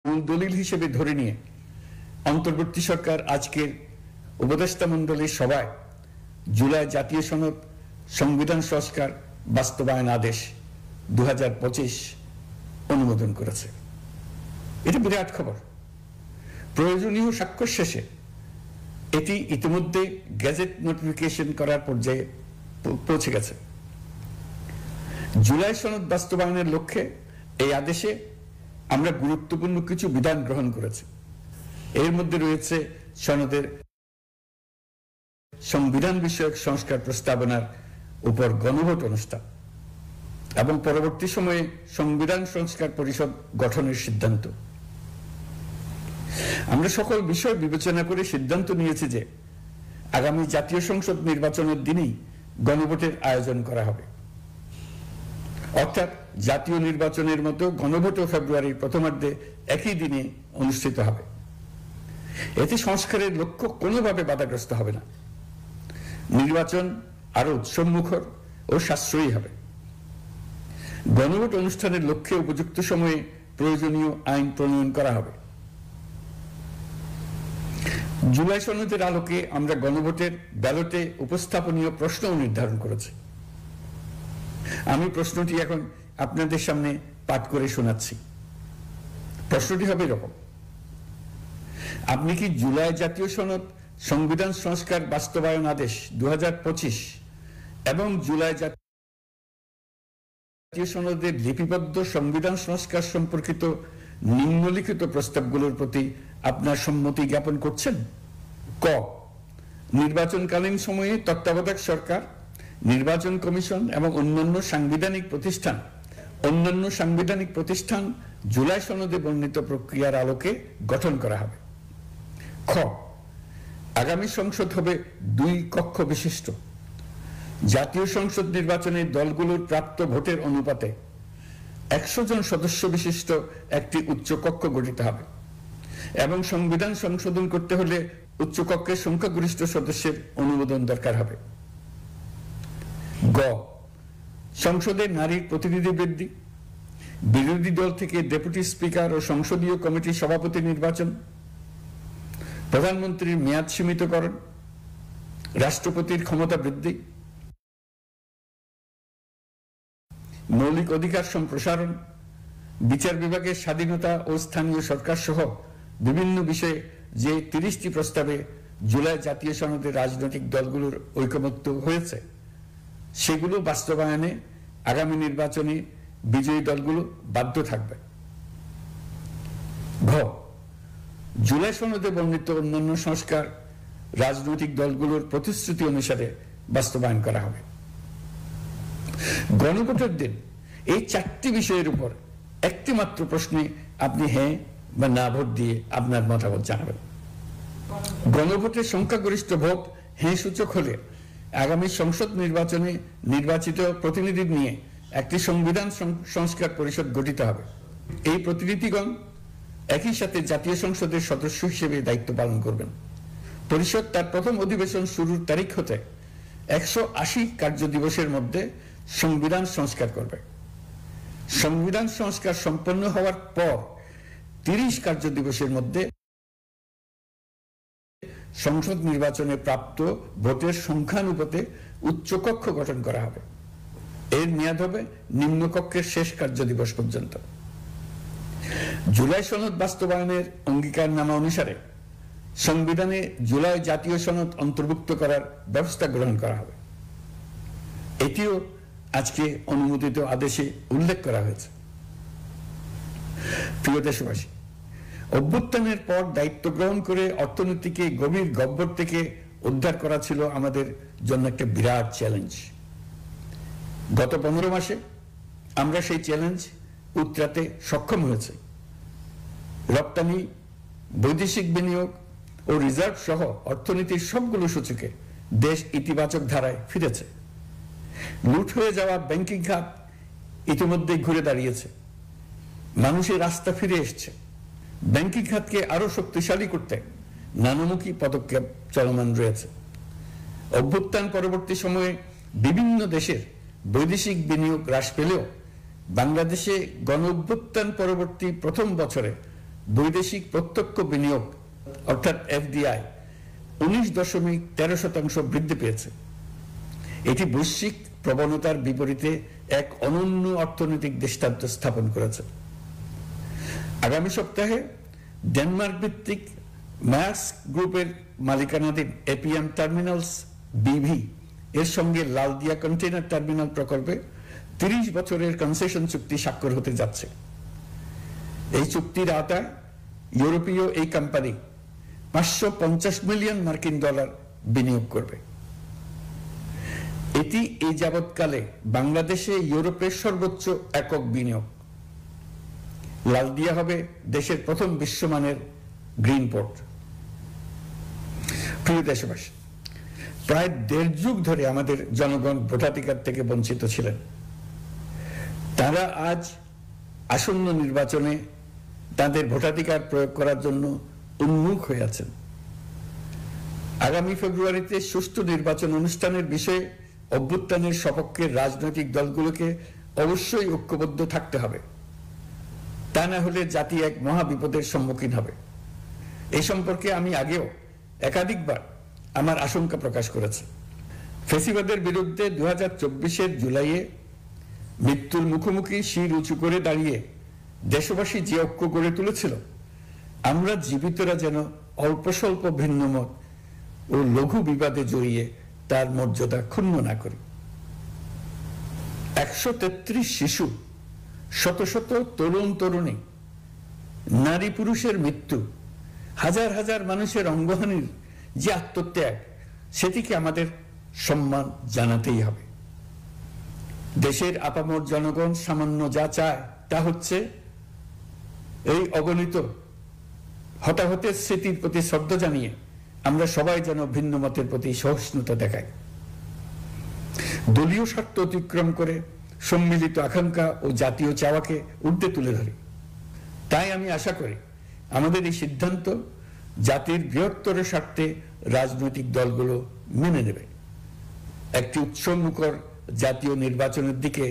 মূল দলিল হিসেবে ধরে নিয়ে অন্তর্বর্তী সরকার আজকের উপদেষ্টা মণ্ডলীর সভায় জুলাই জাতীয় সনদ সংবিধান সংস্কার বাস্তবায়ন আদেশ 2025 অনুমোদন করেছে। এটা বিরাট খবর। প্রয়োজনীয় স্বাক্ষর শেষে এটি ইতিমধ্যে গেজেট নোটিফিকেশন করার পর্যায়ে পৌঁছে গেছে। জুলাই সনদ বাস্তবায়নের লক্ষ্যে এই আদেশে আমরা গুরুত্বপূর্ণ কিছু বিধান গ্রহণ করেছি। এর মধ্যে রয়েছে সনদের সংবিধান বিষয়ক সংস্কার প্রস্তাবনার উপর গণভোট অনুষ্ঠান এবং পরবর্তী সময়ে সংবিধান সংস্কার পরিষদ গঠনের সিদ্ধান্ত। আমরা সকল বিষয় বিবেচনা করে সিদ্ধান্ত নিয়েছি যে আগামী জাতীয় সংসদ নির্বাচনের দিনেই গণভোটের আয়োজন করা হবে, অর্থাৎ জাতীয় নির্বাচনের মতো গণভোটও ফেব্রুয়ারির প্রথমার্ধে একই দিনে অনুষ্ঠিত হবে। এতে সংস্কারের লক্ষ্য কোনোভাবে বাধাগ্রস্ত হবে না। নির্বাচন আরো উৎসবমুখর ও সাশ্রয়ী হবে। গণভোট অনুষ্ঠানের লক্ষ্যে উপযুক্ত সময়ে প্রয়োজনীয় আইন প্রণয়ন করা হবে। জুলাই সনদের আলোকে আমরা গণভোটের ব্যালটে উপস্থাপনীয় প্রশ্নও নির্ধারণ করেছি। আমি প্রশ্নটি এখন আপনাদের সামনে পাঠ করে শোনাচ্ছি। প্রশ্নটি হবে এরকম: আপনি কি জুলাই জাতীয় সনদ সংবিধান সংস্কার বাস্তবায়ন আদেশ 2025 এবং জুলাই জাতীয় সনদের লিপিবদ্ধ সংবিধান সংস্কার সম্পর্কিত নিম্নলিখিত প্রস্তাবগুলোর প্রতি আপনার সম্মতি জ্ঞাপন করছেন? ক, নির্বাচনকালীন সময়ে তত্ত্বাবধায়ক সরকার, নির্বাচন কমিশন এবং অন্যান্য সাংবিধানিক প্রতিষ্ঠান জুলাই সনদে বর্ণিত প্রক্রিয়ার আলোকে গঠন করা হবে। খ, আগামী সংসদ হবে 2 কক্ষ বিশিষ্ট। জাতীয় সংসদ নির্বাচনে দলগুলোর প্রাপ্ত ভোটের অনুপাতে 100 জন সদস্য বিশিষ্ট একটি উচ্চকক্ষ গঠিত হবে এবং সংবিধান সংশোধন করতে হলে উচ্চকক্ষের সংখ্যাগরিষ্ঠ সদস্যের অনুমোদন দরকার হবে। গ, সংসদে নারীর প্রতিনিধি বৃদ্ধি, বিরোধী দল থেকে ডেপুটি স্পিকার ও সংসদীয় কমিটির সভাপতি নির্বাচন, প্রধানমন্ত্রীর মেয়াদ সীমিতকরণ, রাষ্ট্রপতির ক্ষমতা বৃদ্ধি, মৌলিক অধিকার সম্প্রসারণ, বিচার বিভাগের স্বাধীনতা ও স্থানীয় সরকার সহ বিভিন্ন বিষয়ে যে 30টি প্রস্তাবে জুলাই জাতীয় সনদে রাজনৈতিক দলগুলোর ঐকমত্য হয়েছে সেগুলো বাস্তবায়নে আগামী নির্বাচনে বিজয়ী দলগুলো বাধ্য থাকবে। ঘ, জুলাই সনদে বর্ণিত অন্যান্য সংস্কার রাজনৈতিক দলগুলোর প্রতিশ্রুতি অনুসারে বাস্তবায়ন করা হবে। গণভোটের দিন এই 4টি বিষয়ের উপর একটি মাত্র প্রশ্নে আপনি হ্যাঁ বা না ভোট দিয়ে আপনার মতামত জানাবেন। গণভোটের সংখ্যাগরিষ্ঠ ভোট হ্যাঁ সূচক হলে আগামী সংসদ নির্বাচনে নির্বাচিত প্রতিনিধি নিয়ে একটি সংবিধান সংস্কার পরিষদ গঠিত হবে। এই প্রতিনিধিগণ একই সাথে জাতীয় সংসদের সদস্য হিসেবে দায়িত্ব পালন করবেন। পরিষদ তার প্রথম অধিবেশন শুরুর তারিখ হতে 180 কার্য দিবসের মধ্যে সংবিধান সংস্কার করবে। সংবিধান সংস্কার সম্পন্ন হওয়ার পর 30 কার্য দিবসের মধ্যে সংসদ নির্বাচনে প্রাপ্ত ভোটের সংখ্যানুপাতে উচ্চকক্ষ গঠন করা হবে। এর মেয়াদ হবে নিম্নকক্ষের শেষ কার্য দিবস পর্যন্ত। জুলাই সনদ বাস্তবায়নের অঙ্গীকারনামা অনুসারে সংবিধানে জুলাই জাতীয় সনদ অন্তর্ভুক্ত করার ব্যবস্থা গ্রহণ করা হবে। এটিও আজকে অনুমোদিত আদেশে উল্লেখ করা হয়েছে। প্রিয় দেশবাসী, অভ্যুত্থানের পর দায়িত্ব গ্রহণ করে অর্থনীতিকে গভীর গহ্বর থেকে উদ্ধার করা ছিল আমাদের জন্য একটা বিরাট চ্যালেঞ্জ। গত 15 মাসে আমরা সেই চ্যালেঞ্জ উতরাতে সক্ষম হয়েছে। রপ্তানি, বৈদেশিক বিনিয়োগ ও রিজার্ভ সহ অর্থনীতির সবগুলো সূচকে দেশ ইতিবাচক ধারায় ফিরেছে। লুট হয়ে যাওয়া ব্যাংকিং খাত ইতিমধ্যেই ঘুরে দাঁড়িয়েছে। মানুষের আস্থা ফিরে এসছে। ব্যাংকিং খাতকে আরো শক্তিশালী করতে নানামুখী পদক্ষেপ চলমান রয়েছে। অভ্যুত্থান পরবর্তী সময়ে বিভিন্ন দেশের বৈদেশিক বিনিয়োগ হ্রাস পেলেও বাংলাদেশে গণ অভ্যুত্থান পরবর্তী প্রথম বছরে বৈদেশিক প্রত্যক্ষ বিনিয়োগ অর্থাৎ এফডিআই 19.13% বৃদ্ধি পেয়েছে। এটি বৈশ্বিক প্রবণতার বিপরীতে এক অনন্য অর্থনৈতিক দৃষ্টান্ত স্থাপন করেছে। আগামী সপ্তাহে ডেনমার্ক ভিত্তিক মায়ার্স গ্রুপের মালিকানাধীন এপিএম টার্মিনালস বিভি এর সঙ্গে লালদিয়া কন্টেইনার টার্মিনাল প্রকল্পে 30 বছরের কনসেশন চুক্তি স্বাক্ষর হতে যাচ্ছে। এই চুক্তির আওতায় ইউরোপীয় এই কোম্পানি $550 মিলিয়ন বিনিয়োগ করবে। এটি এই যাবৎকালে বাংলাদেশে ইউরোপের সর্বোচ্চ একক বিনিয়োগ। লালদিয়া হবে দেশের প্রথম বিশ্বমানের গ্রিন পোর্ট। প্রিয় দেশবাসী, প্রায় 1.5 যুগ ধরে আমাদের জনগণ ভোটাধিকার থেকে বঞ্চিত ছিলেন। তারা আজ আসন্ন নির্বাচনে তাদের ভোটাধিকার প্রয়োগ করার জন্য উন্মুখ হয়ে আছেন। আগামী ফেব্রুয়ারিতে সুষ্ঠু নির্বাচন অনুষ্ঠানের বিষয়ে অভ্যুত্থানের সপক্ষের রাজনৈতিক দলগুলোকে অবশ্যই ঐক্যবদ্ধ থাকতে হবে। তা না হলে জাতি এক মহা বিপদের সম্মুখীন হবে। এই সম্পর্কে আমি আগেও একাধিকবার আমার আশঙ্কা প্রকাশ করেছি। ফ্যাসিবাদের বিরুদ্ধে 2024 জুলাইয়ে মৃত্যুর মুখোমুখি শির উঁচু করে দাঁড়িয়ে দেশবাসী যে ঐক্য গড়ে তুলেছিল, আমরা জীবিতরা যেন অল্প স্বল্প ভিন্নমত ও লঘু বিবাদে জড়িয়ে তার মর্যাদা ক্ষুণ্ণ না করি। 133 শিশু, শত শত তরুণ তরুণী, নারী পুরুষের মৃত্যু, হাজার হাজার মানুষের অঙ্গহানির যে আত্মত্যাগ, সেটিকে আমাদের সম্মান জানাতেই হবে। দেশের আপামর জনগণ সামান্য যা চায় তা হচ্ছে এই অগণিত হতাহতের স্মৃতির প্রতি শ্রদ্ধা জানিয়ে আমরা সবাই যেন ভিন্ন মতের প্রতি সহিষ্ণুতা দেখাই। দলীয় স্বার্থ অতিক্রম করে সম্মিলিত আকাঙ্ক্ষা ও জাতীয় চাওয়াকে ঊর্ধ্বে তুলে ধরি। তাই আমি আশা করি আমাদের এই সিদ্ধান্ত জাতির বৃহত্তর স্বার্থে রাজনৈতিক দলগুলো মেনে নেবে। একটি উৎসবমুখর জাতীয় নির্বাচনের দিকে